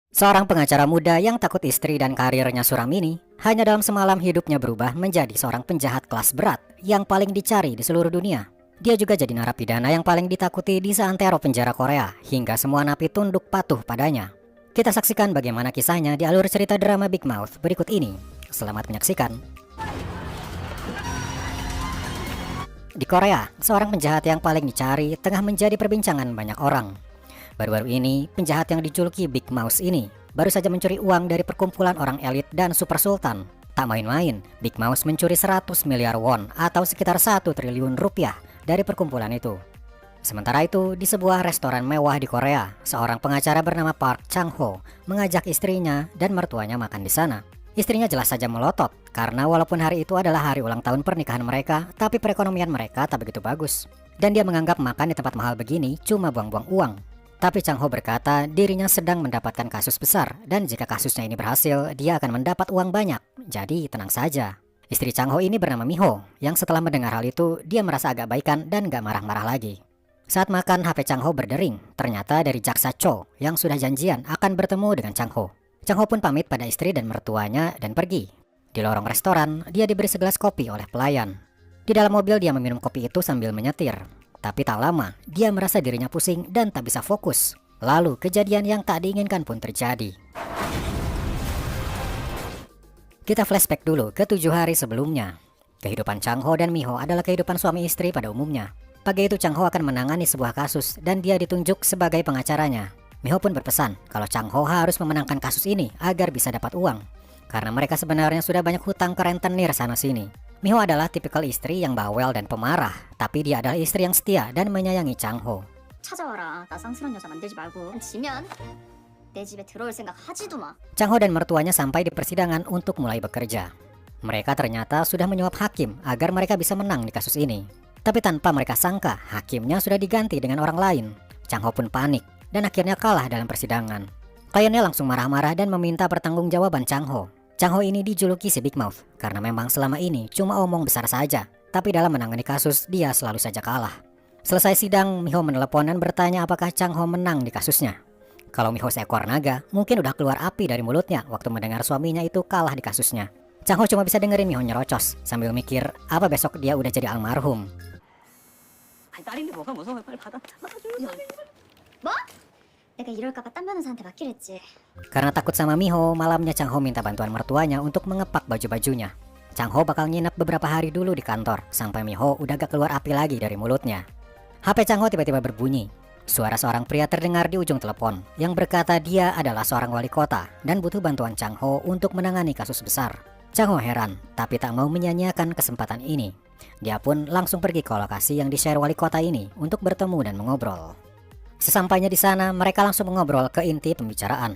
Seorang pengacara muda yang takut istri dan karirnya suram ini, hanya dalam semalam hidupnya berubah menjadi seorang penjahat kelas berat yang paling dicari di seluruh dunia. Dia juga jadi narapidana yang paling ditakuti di seantero penjara Korea, hingga semua napi tunduk patuh padanya. Kita saksikan bagaimana kisahnya di alur cerita drama Big Mouth berikut ini. Selamat menyaksikan. Di Korea, seorang penjahat yang paling dicari tengah menjadi perbincangan banyak orang. Baru-baru ini, penjahat yang dijuluki Big Mouse ini baru saja mencuri uang dari perkumpulan orang elit dan super sultan. Tak main-main, Big Mouse mencuri 100 miliar won atau sekitar 1 triliun rupiah dari perkumpulan itu. Sementara itu, di sebuah restoran mewah di Korea, seorang pengacara bernama Park Chang-ho mengajak istrinya dan mertuanya makan di sana. Istrinya jelas saja melotot, karena walaupun hari itu adalah hari ulang tahun pernikahan mereka, tapi perekonomian mereka tak begitu bagus. Dan dia menganggap makan di tempat mahal begini cuma buang-buang uang. Tapi Chang Ho berkata dirinya sedang mendapatkan kasus besar, dan jika kasusnya ini berhasil, dia akan mendapat uang banyak. Jadi tenang saja. Istri Chang Ho ini bernama Miho, yang setelah mendengar hal itu, dia merasa agak baikan dan gak marah-marah lagi. Saat makan, HP Chang Ho berdering. Ternyata dari jaksa Cho, yang sudah janjian akan bertemu dengan Chang Ho. Chang Ho pun pamit pada istri dan mertuanya dan pergi. Di lorong restoran, dia diberi segelas kopi oleh pelayan. Di dalam mobil dia meminum kopi itu sambil menyetir. Tapi tak lama, dia merasa dirinya pusing dan tak bisa fokus. Lalu kejadian yang tak diinginkan pun terjadi. Kita flashback dulu ke 7 hari sebelumnya. Kehidupan Chang Ho dan Miho adalah kehidupan suami istri pada umumnya. Pagi itu Chang Ho akan menangani sebuah kasus dan dia ditunjuk sebagai pengacaranya. Miho pun berpesan kalau Chang Ho harus memenangkan kasus ini agar bisa dapat uang. Karena mereka sebenarnya sudah banyak hutang ke rentenir sana-sini. Miho adalah tipikal istri yang bawel dan pemarah, tapi dia adalah istri yang setia dan menyayangi Chang Ho. 찾아와라. 나 쌍스런 여자 만들지 말고. 지면 내 집에 들어올 생각 하지도 마. Chang Ho dan mertuanya sampai di persidangan untuk mulai bekerja. Mereka ternyata sudah menyuap hakim agar mereka bisa menang di kasus ini. Tapi tanpa mereka sangka, hakimnya sudah diganti dengan orang lain. Chang Ho pun panik dan akhirnya kalah dalam persidangan. Kliennya langsung marah-marah dan meminta pertanggungjawaban Chang Ho. Chang Ho ini dijuluki si Big Mouth karena memang selama ini cuma omong besar saja, tapi dalam menangani kasus dia selalu saja kalah. Selesai sidang, Miho menelepon dan bertanya apakah Chang Ho menang di kasusnya. Kalau Miho seekor naga, mungkin udah keluar api dari mulutnya waktu mendengar suaminya itu kalah di kasusnya. Chang Ho cuma bisa dengerin Miho nyerocos sambil mikir apa besok dia udah jadi almarhum. 딸인데 뭐가 무서워? 빨리 받아. 뭐? 내가 이럴까봐 딴 변호사한테 맡기랬지. Karena takut sama Miho, malamnya Chang Ho minta bantuan mertuanya untuk mengepak baju-bajunya. Chang Ho bakal nginep beberapa hari dulu di kantor, sampai Miho udah gak keluar api lagi dari mulutnya. HP Chang Ho tiba-tiba berbunyi. Suara seorang pria terdengar di ujung telepon, yang berkata dia adalah seorang wali kota dan butuh bantuan Chang Ho untuk menangani kasus besar. Chang Ho heran, tapi tak mau menyia-nyiakan kesempatan ini. Dia pun langsung pergi ke lokasi yang di-share wali kota ini untuk bertemu dan mengobrol. Sesampainya di sana, mereka langsung mengobrol ke inti pembicaraan.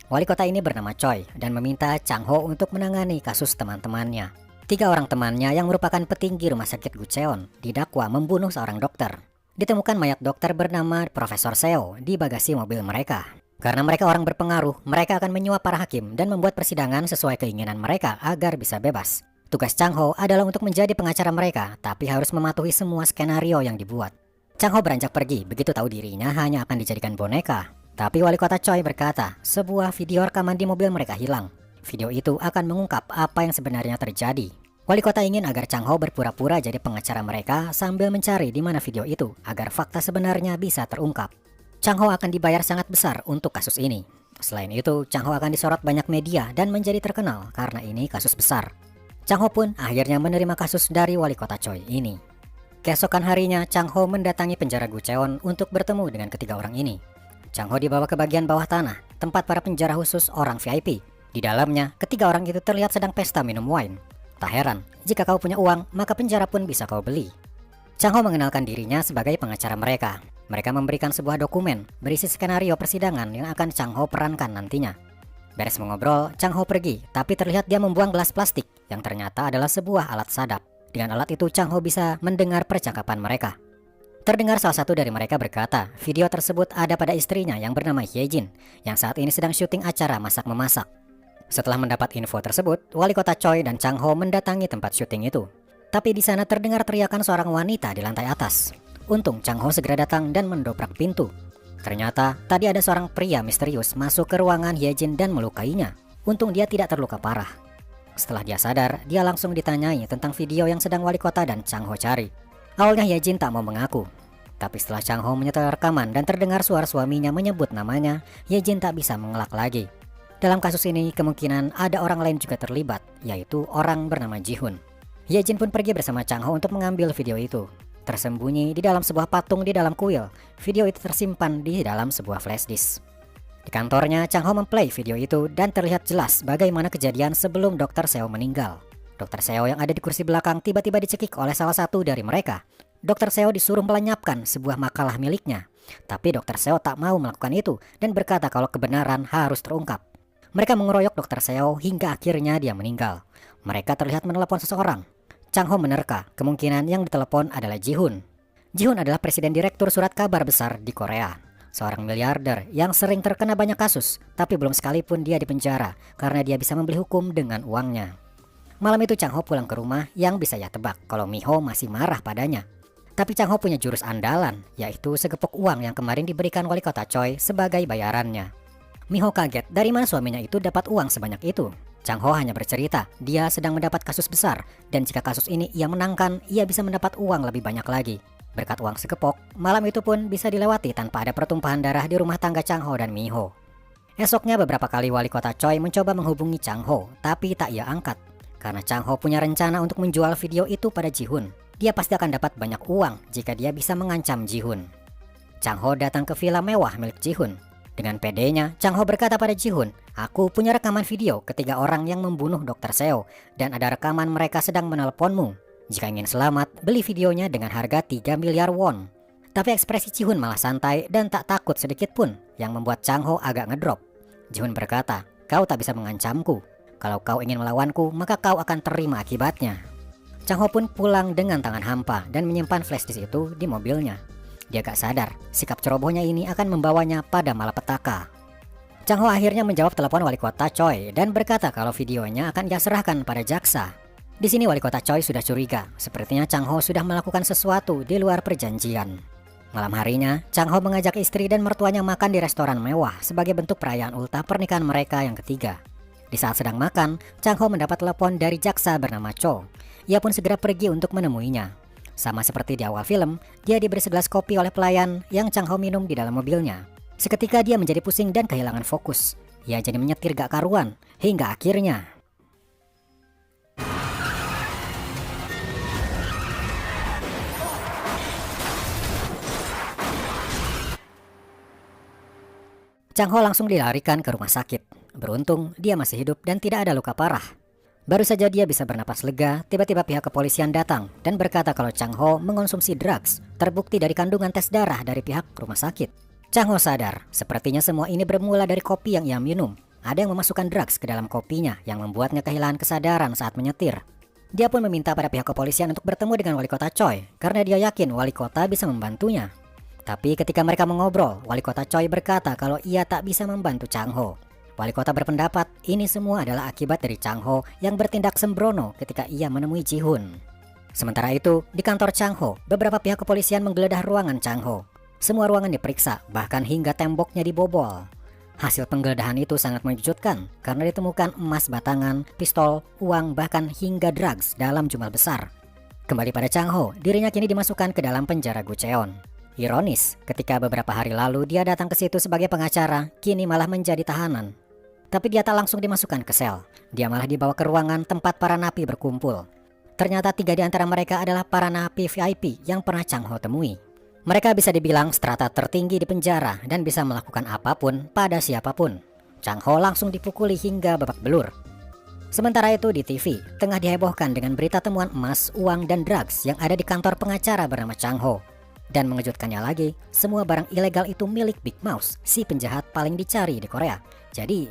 Wali kota ini bernama Choi dan meminta Chang Ho untuk menangani kasus teman-temannya. 3 orang temannya yang merupakan petinggi rumah sakit Gucheon didakwa membunuh seorang dokter. Ditemukan mayat dokter bernama Profesor Seo di bagasi mobil mereka. Karena mereka orang berpengaruh, mereka akan menyuap para hakim dan membuat persidangan sesuai keinginan mereka agar bisa bebas. Tugas Chang Ho adalah untuk menjadi pengacara mereka, tapi harus mematuhi semua skenario yang dibuat. Chang Ho beranjak pergi, begitu tahu dirinya hanya akan dijadikan boneka. Tapi wali kota Choi berkata, sebuah video rekaman di mobil mereka hilang. Video itu akan mengungkap apa yang sebenarnya terjadi. Wali kota ingin agar Chang Ho berpura-pura jadi pengacara mereka sambil mencari di mana video itu agar fakta sebenarnya bisa terungkap. Chang Ho akan dibayar sangat besar untuk kasus ini. Selain itu, Chang Ho akan disorot banyak media dan menjadi terkenal karena ini kasus besar. Chang Ho pun akhirnya menerima kasus dari wali kota Choi ini. Keesokan harinya, Chang Ho mendatangi penjara Gucheon untuk bertemu dengan ketiga orang ini. Chang Ho dibawa ke bagian bawah tanah, tempat para penjara khusus orang VIP. Di dalamnya, ketiga orang itu terlihat sedang pesta minum wine. Tak heran, jika kau punya uang, maka penjara pun bisa kau beli. Chang Ho mengenalkan dirinya sebagai pengacara mereka. Mereka memberikan sebuah dokumen berisi skenario persidangan yang akan Chang Ho perankan nantinya. Beres mengobrol, Chang Ho pergi, tapi terlihat dia membuang gelas plastik yang ternyata adalah sebuah alat sadap. Dengan alat itu Chang Ho bisa mendengar percakapan mereka. Terdengar salah satu dari mereka berkata, video tersebut ada pada istrinya yang bernama Hyejin, yang saat ini sedang syuting acara masak-memasak. Setelah mendapat info tersebut, wali kota Choi dan Chang Ho mendatangi tempat syuting itu. Tapi di sana terdengar teriakan seorang wanita di lantai atas. Untung Chang Ho segera datang dan mendobrak pintu. Ternyata tadi ada seorang pria misterius masuk ke ruangan Hyejin dan melukainya. Untung dia tidak terluka parah. Setelah dia sadar, dia langsung ditanyai tentang video yang sedang wali kota dan Chang Ho cari. Awalnya Hyejin tak mau mengaku. Tapi setelah Chang Ho menyetel rekaman dan terdengar suara suaminya menyebut namanya, Hyejin tak bisa mengelak lagi. Dalam kasus ini kemungkinan ada orang lain juga terlibat, yaitu orang bernama Ji-hun. Hyejin pun pergi bersama Chang Ho untuk mengambil video itu. Tersembunyi di dalam sebuah patung di dalam kuil, video itu tersimpan di dalam sebuah flash disk. Di kantornya, Chang Ho memplay video itu dan terlihat jelas bagaimana kejadian sebelum Dr. Seo meninggal. Dr. Seo yang ada di kursi belakang tiba-tiba dicekik oleh salah satu dari mereka. Dr. Seo disuruh melenyapkan sebuah makalah miliknya. Tapi Dr. Seo tak mau melakukan itu dan berkata kalau kebenaran harus terungkap. Mereka mengeroyok Dr. Seo hingga akhirnya dia meninggal. Mereka terlihat menelepon seseorang. Chang Ho menerka kemungkinan yang ditelepon adalah Ji-hun. Ji-hun adalah presiden direktur surat kabar besar di Korea. Seorang miliarder yang sering terkena banyak kasus, tapi belum sekalipun dia dipenjara karena dia bisa membeli hukum dengan uangnya. Malam itu Chang Ho pulang ke rumah yang bisa ya tebak kalau Mi-ho masih marah padanya. Tapi Chang Ho punya jurus andalan, yaitu segepok uang yang kemarin diberikan wali kota Choi sebagai bayarannya. Mi-ho kaget dari mana suaminya itu dapat uang sebanyak itu. Chang Ho hanya bercerita, dia sedang mendapat kasus besar, dan jika kasus ini ia menangkan, ia bisa mendapat uang lebih banyak lagi. Berkat uang sekepok, malam itu pun bisa dilewati tanpa ada pertumpahan darah di rumah tangga Chang Ho dan Mi-ho. Esoknya beberapa kali wali kota Choi mencoba menghubungi Chang Ho, tapi tak ia angkat. Karena Chang Ho punya rencana untuk menjual video itu pada Ji-hun. Dia pasti akan dapat banyak uang jika dia bisa mengancam Ji-hun. Chang Ho datang ke villa mewah milik Ji-hun. Dengan pedenya, Chang Ho berkata pada Ji-hun, "Aku punya rekaman video ketiga orang yang membunuh Dr. Seo, dan ada rekaman mereka sedang menelponmu. Jika ingin selamat, beli videonya dengan harga 3 miliar won." Tapi ekspresi Ji-hun malah santai dan tak takut sedikit pun, yang membuat Chang Ho agak ngedrop. Ji-hun berkata, "Kau tak bisa mengancamku. Kalau kau ingin melawanku, maka kau akan terima akibatnya." Chang Ho pun pulang dengan tangan hampa dan menyimpan flash disk itu di mobilnya. Dia gak sadar, sikap cerobohnya ini akan membawanya pada malapetaka. Chang Ho akhirnya menjawab telepon wali kota Choi dan berkata kalau videonya akan dia serahkan pada jaksa. Di sini wali kota Choi sudah curiga, sepertinya Chang Ho sudah melakukan sesuatu di luar perjanjian. Malam harinya, Chang Ho mengajak istri dan mertuanya makan di restoran mewah sebagai bentuk perayaan ultah pernikahan mereka yang ketiga. Di saat sedang makan, Chang Ho mendapat telepon dari jaksa bernama Cho. Ia pun segera pergi untuk menemuinya. Sama seperti di awal film, dia diberi segelas kopi oleh pelayan yang Chang Ho minum di dalam mobilnya. Seketika dia menjadi pusing dan kehilangan fokus. Ia jadi menyetir gak karuan, hingga akhirnya Chang Ho langsung dilarikan ke rumah sakit. Beruntung dia masih hidup dan tidak ada luka parah. Baru saja dia bisa bernapas lega, tiba-tiba pihak kepolisian datang dan berkata kalau Chang Ho mengonsumsi drugs, terbukti dari kandungan tes darah dari pihak rumah sakit. Chang Ho sadar, sepertinya semua ini bermula dari kopi yang ia minum. Ada yang memasukkan drugs ke dalam kopinya yang membuatnya kehilangan kesadaran saat menyetir. Dia pun meminta pada pihak kepolisian untuk bertemu dengan wali kota Choi karena dia yakin wali kota bisa membantunya. Tapi ketika mereka mengobrol, wali kota Choi berkata kalau ia tak bisa membantu Chang Ho. Wali kota berpendapat ini semua adalah akibat dari Chang Ho yang bertindak sembrono ketika ia menemui Ji-hun. Sementara itu, di kantor Chang Ho, beberapa pihak kepolisian menggeledah ruangan Chang Ho. Semua ruangan diperiksa, bahkan hingga temboknya dibobol. Hasil penggeledahan itu sangat mengejutkan karena ditemukan emas batangan, pistol, uang, bahkan hingga drugs dalam jumlah besar. Kembali pada Chang Ho, dirinya kini dimasukkan ke dalam penjara Gucheon. Ironis, ketika beberapa hari lalu dia datang ke situ sebagai pengacara, kini malah menjadi tahanan. Tapi dia tak langsung dimasukkan ke sel. Dia malah dibawa ke ruangan tempat para napi berkumpul. Ternyata 3 di antara mereka adalah para napi VIP yang pernah Chang Ho temui. Mereka bisa dibilang strata tertinggi di penjara dan bisa melakukan apapun pada siapapun. Chang Ho langsung dipukuli hingga babak belur. Sementara itu di TV, tengah dihebohkan dengan berita temuan emas, uang, dan drugs yang ada di kantor pengacara bernama Chang Ho. Dan mengejutkannya lagi, semua barang ilegal itu milik Big Mouse, si penjahat paling dicari di Korea. Jadi,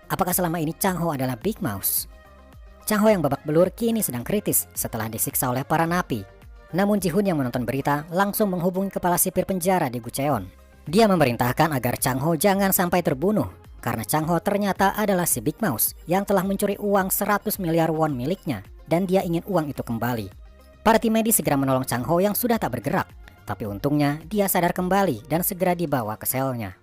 apakah selama ini Chang Ho adalah Big Mouse? Chang Ho yang babak belur kini sedang kritis setelah disiksa oleh para napi. Namun Ji-hun yang menonton berita langsung menghubungi kepala sipir penjara di Gucheon. Dia memerintahkan agar Chang Ho jangan sampai terbunuh, karena Chang Ho ternyata adalah si Big Mouse yang telah mencuri uang 100 miliar won miliknya, dan dia ingin uang itu kembali. Para tim medis segera menolong Chang Ho yang sudah tak bergerak. Tapi untungnya dia sadar kembali dan segera dibawa ke selnya.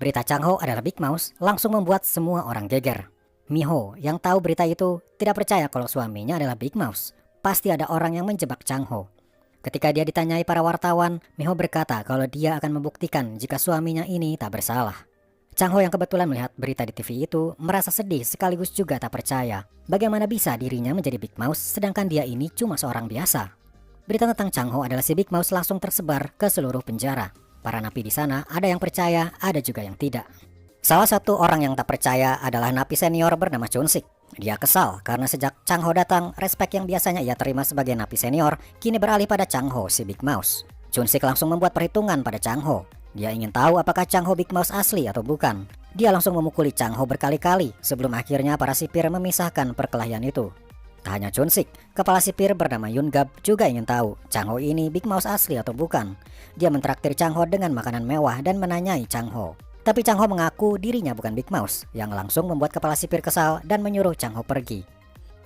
Berita Chang Ho adalah Big Mouse langsung membuat semua orang geger. Miho yang tahu berita itu tidak percaya kalau suaminya adalah Big Mouse. Pasti ada orang yang menjebak Chang Ho. Ketika dia ditanyai para wartawan, Miho berkata kalau dia akan membuktikan jika suaminya ini tak bersalah. Chang Ho yang kebetulan melihat berita di TV itu merasa sedih sekaligus juga tak percaya. Bagaimana bisa dirinya menjadi Big Mouse sedangkan dia ini cuma seorang biasa. Berita tentang Chang Ho adalah si Big Mouse langsung tersebar ke seluruh penjara. Para napi di sana ada yang percaya, ada juga yang tidak. Salah satu orang yang tak percaya adalah napi senior bernama Chun-sik. Dia kesal karena sejak Chang Ho datang, respek yang biasanya ia terima sebagai napi senior kini beralih pada Chang Ho si Big Mouse. Chun-sik langsung membuat perhitungan pada Chang Ho. Dia ingin tahu apakah Chang Ho Big Mouse asli atau bukan. Dia langsung memukuli Chang Ho berkali-kali sebelum akhirnya para sipir memisahkan perkelahian itu. Tak hanya Chun-sik, kepala sipir bernama Yun Gab juga ingin tahu Chang Ho ini Big Mouse asli atau bukan. Dia mentraktir Chang Ho dengan makanan mewah dan menanyai Chang Ho. Tapi Chang Ho mengaku dirinya bukan Big Mouse, yang langsung membuat kepala sipir kesal dan menyuruh Chang Ho pergi.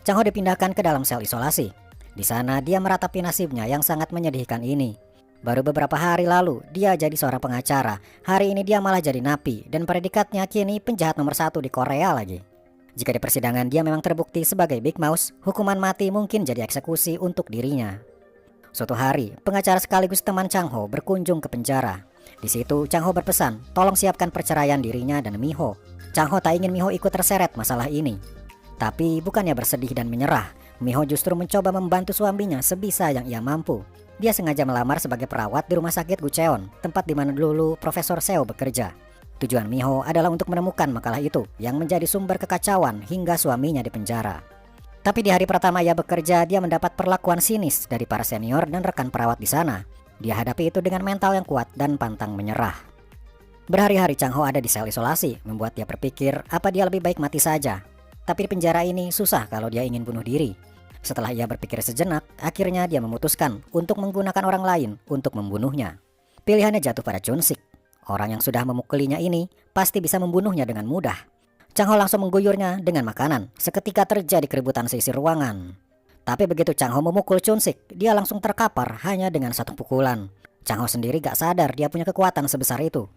Chang Ho dipindahkan ke dalam sel isolasi. Di sana dia meratapi nasibnya yang sangat menyedihkan ini. Baru beberapa hari lalu dia jadi seorang pengacara. Hari ini dia malah jadi napi dan predikatnya kini penjahat nomor 1 di Korea lagi. Jika di persidangan dia memang terbukti sebagai Big Mouse, hukuman mati mungkin jadi eksekusi untuk dirinya. Suatu hari, pengacara sekaligus teman Chang Ho berkunjung ke penjara. Di situ Chang Ho berpesan, tolong siapkan perceraian dirinya dan Miho. Chang Ho tak ingin Miho ikut terseret masalah ini. Tapi bukannya bersedih dan menyerah, Miho justru mencoba membantu suaminya sebisa yang ia mampu. Dia sengaja melamar sebagai perawat di rumah sakit Gucheon, tempat di mana dulu Profesor Seo bekerja. Tujuan Miho adalah untuk menemukan makalah itu yang menjadi sumber kekacauan hingga suaminya dipenjara. Tapi di hari pertama ia bekerja, dia mendapat perlakuan sinis dari para senior dan rekan perawat di sana. Dia hadapi itu dengan mental yang kuat dan pantang menyerah. Berhari-hari Chang Ho ada di sel isolasi, membuat dia berpikir apa dia lebih baik mati saja. Tapi di penjara ini susah kalau dia ingin bunuh diri. Setelah ia berpikir sejenak, akhirnya dia memutuskan untuk menggunakan orang lain untuk membunuhnya. Pilihannya jatuh pada Chun-sik. Orang yang sudah memukulinya ini pasti bisa membunuhnya dengan mudah. Chang Ho langsung mengguyurnya dengan makanan. Seketika terjadi keributan seisi ruangan. Tapi begitu Chang Ho memukul Chun-sik, dia langsung terkapar hanya dengan satu pukulan. Chang Ho sendiri gak sadar dia punya kekuatan sebesar itu.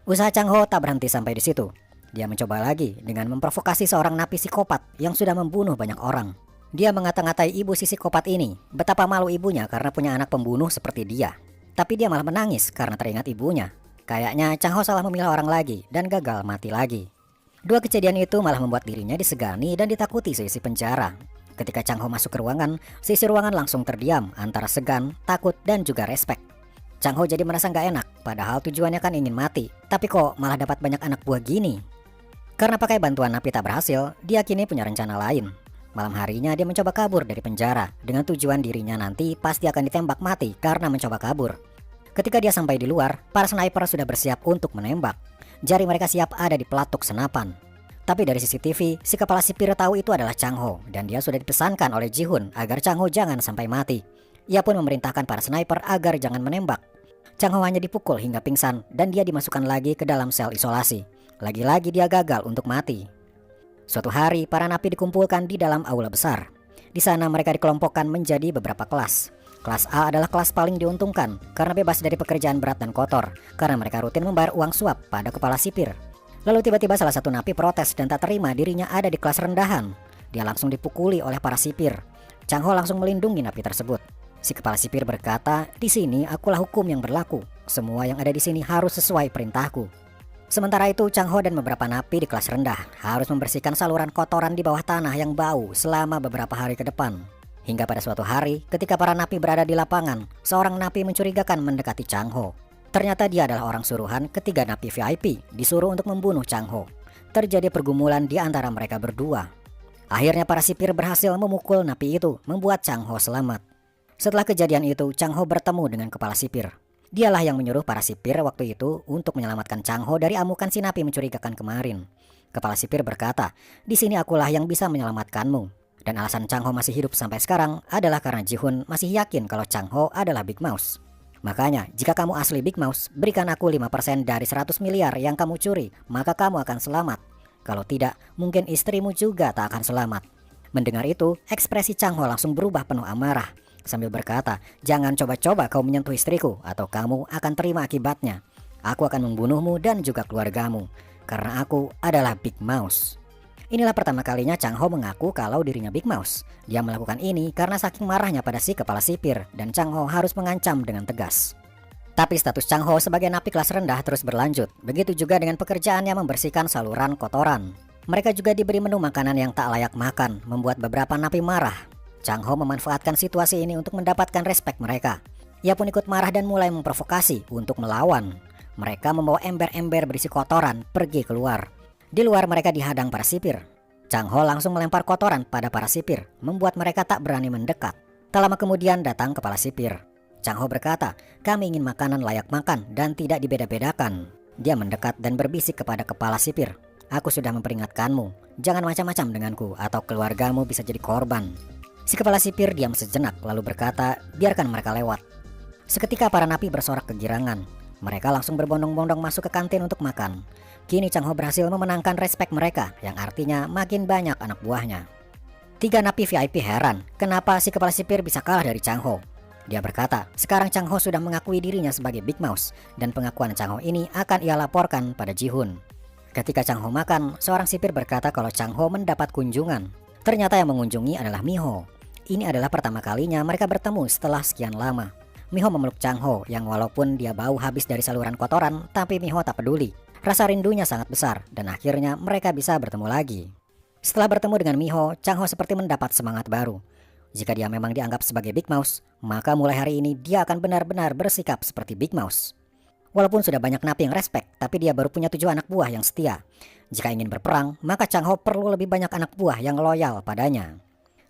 Usaha Chang Ho tak berhenti sampai di situ. Dia mencoba lagi dengan memprovokasi seorang napi psikopat yang sudah membunuh banyak orang. Dia mengata-ngatai ibu si psikopat ini, betapa malu ibunya karena punya anak pembunuh seperti dia. Tapi dia malah menangis karena teringat ibunya. Kayaknya Chang Ho salah memilih orang lagi dan gagal mati lagi. Dua kejadian itu malah membuat dirinya disegani dan ditakuti seisi penjara. Ketika Chang Ho masuk ke ruangan, seisi ruangan langsung terdiam antara segan, takut, dan juga respek. Chang Ho jadi merasa gak enak, padahal tujuannya kan ingin mati. Tapi kok malah dapat banyak anak buah gini? Karena pakai bantuan napi tak berhasil, dia kini punya rencana lain. Malam harinya dia mencoba kabur dari penjara, dengan tujuan dirinya nanti pasti akan ditembak mati karena mencoba kabur. Ketika dia sampai di luar, para sniper sudah bersiap untuk menembak. Jari mereka siap ada di pelatuk senapan. Tapi dari CCTV, si kepala sipir tahu itu adalah Chang Ho dan dia sudah dipesankan oleh Ji-hun agar Chang Ho jangan sampai mati. Ia pun memerintahkan para sniper agar jangan menembak. Chang Ho hanya dipukul hingga pingsan dan dia dimasukkan lagi ke dalam sel isolasi. Lagi-lagi dia gagal untuk mati. Suatu hari, para napi dikumpulkan di dalam aula besar. Di sana mereka dikelompokkan menjadi beberapa kelas. Kelas A adalah kelas paling diuntungkan karena bebas dari pekerjaan berat dan kotor, karena mereka rutin membayar uang suap pada kepala sipir. Lalu tiba-tiba salah satu napi protes dan tak terima dirinya ada di kelas rendahan. Dia langsung dipukuli oleh para sipir. Chang Ho langsung melindungi napi tersebut. Si kepala sipir berkata, "Di sini akulah hukum yang berlaku. Semua yang ada di sini harus sesuai perintahku." Sementara itu, Chang Ho dan beberapa napi di kelas rendah harus membersihkan saluran kotoran di bawah tanah yang bau selama beberapa hari ke depan. Hingga pada suatu hari, ketika para napi berada di lapangan, seorang napi mencurigakan mendekati Chang Ho. Ternyata dia adalah orang suruhan ketiga napi VIP disuruh untuk membunuh Chang Ho. Terjadi pergumulan di antara mereka berdua. Akhirnya para sipir berhasil memukul napi itu, membuat Chang Ho selamat. Setelah kejadian itu, Chang Ho bertemu dengan kepala sipir. Dialah yang menyuruh para sipir waktu itu untuk menyelamatkan Chang Ho dari amukan si napi mencurigakan kemarin. Kepala sipir berkata, "Di sini akulah yang bisa menyelamatkanmu." Dan alasan Chang Ho masih hidup sampai sekarang adalah karena Ji-hun masih yakin kalau Chang Ho adalah Big Mouse. Makanya, jika kamu asli Big Mouse, berikan aku 5% dari 100 miliar yang kamu curi, maka kamu akan selamat. Kalau tidak, mungkin istrimu juga tak akan selamat. Mendengar itu, ekspresi Chang Ho langsung berubah penuh amarah. sambil berkata, "Jangan coba-coba kau menyentuh istriku atau kamu akan terima akibatnya. Aku akan membunuhmu dan juga keluargamu, karena aku adalah Big Mouse." Inilah pertama kalinya Chang Ho mengaku kalau dirinya Big Mouse. Dia melakukan ini karena saking marahnya pada si kepala sipir dan Chang Ho harus mengancam dengan tegas. Tapi status Chang Ho sebagai napi kelas rendah terus berlanjut. Begitu juga dengan pekerjaannya membersihkan saluran kotoran. Mereka juga diberi menu makanan yang tak layak makan, membuat beberapa napi marah. Chang Ho memanfaatkan situasi ini untuk mendapatkan respek mereka. Ia pun ikut marah dan mulai memprovokasi untuk melawan. Mereka membawa ember-ember berisi kotoran pergi keluar. Di luar mereka dihadang para sipir. Chang Ho langsung melempar kotoran pada para sipir, membuat mereka tak berani mendekat. Tak lama kemudian datang kepala sipir. Chang Ho berkata, "Kami ingin makanan layak makan dan tidak dibeda-bedakan." Dia mendekat dan berbisik kepada kepala sipir, "Aku sudah memperingatkanmu, jangan macam-macam denganku atau keluargamu bisa jadi korban." Si kepala sipir diam sejenak lalu berkata, "Biarkan mereka lewat." Seketika para napi bersorak kegirangan. Mereka langsung berbondong-bondong masuk ke kantin untuk makan. Kini Chang Ho berhasil memenangkan respek mereka, yang artinya makin banyak anak buahnya. 3 napi VIP heran, kenapa si kepala sipir bisa kalah dari Chang Ho. Dia berkata, sekarang Chang Ho sudah mengakui dirinya sebagai Big Mouse, dan pengakuan Chang Ho ini akan ia laporkan pada Ji-hun. Ketika Chang Ho makan, seorang sipir berkata kalau Chang Ho mendapat kunjungan. Ternyata yang mengunjungi adalah Mi-ho. Ini adalah pertama kalinya mereka bertemu setelah sekian lama. Mi-ho memeluk Chang Ho yang walaupun dia bau habis dari saluran kotoran, tapi Mi-ho tak peduli. Rasa rindunya sangat besar dan akhirnya mereka bisa bertemu lagi. Setelah bertemu dengan Mi-ho, Chang Ho seperti mendapat semangat baru. Jika dia memang dianggap sebagai Big Mouse, maka mulai hari ini dia akan benar-benar bersikap seperti Big Mouse. Walaupun sudah banyak napi yang respek, tapi dia baru punya 7 anak buah yang setia. Jika ingin berperang, maka Chang Ho perlu lebih banyak anak buah yang loyal padanya.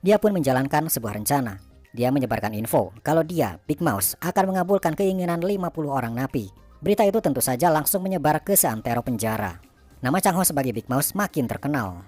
Dia pun menjalankan sebuah rencana. Dia menyebarkan info kalau dia, Big Mouse, akan mengabulkan keinginan 50 orang napi. Berita itu tentu saja langsung menyebar ke seantero penjara. Nama Chang Ho sebagai Big Mouse makin terkenal.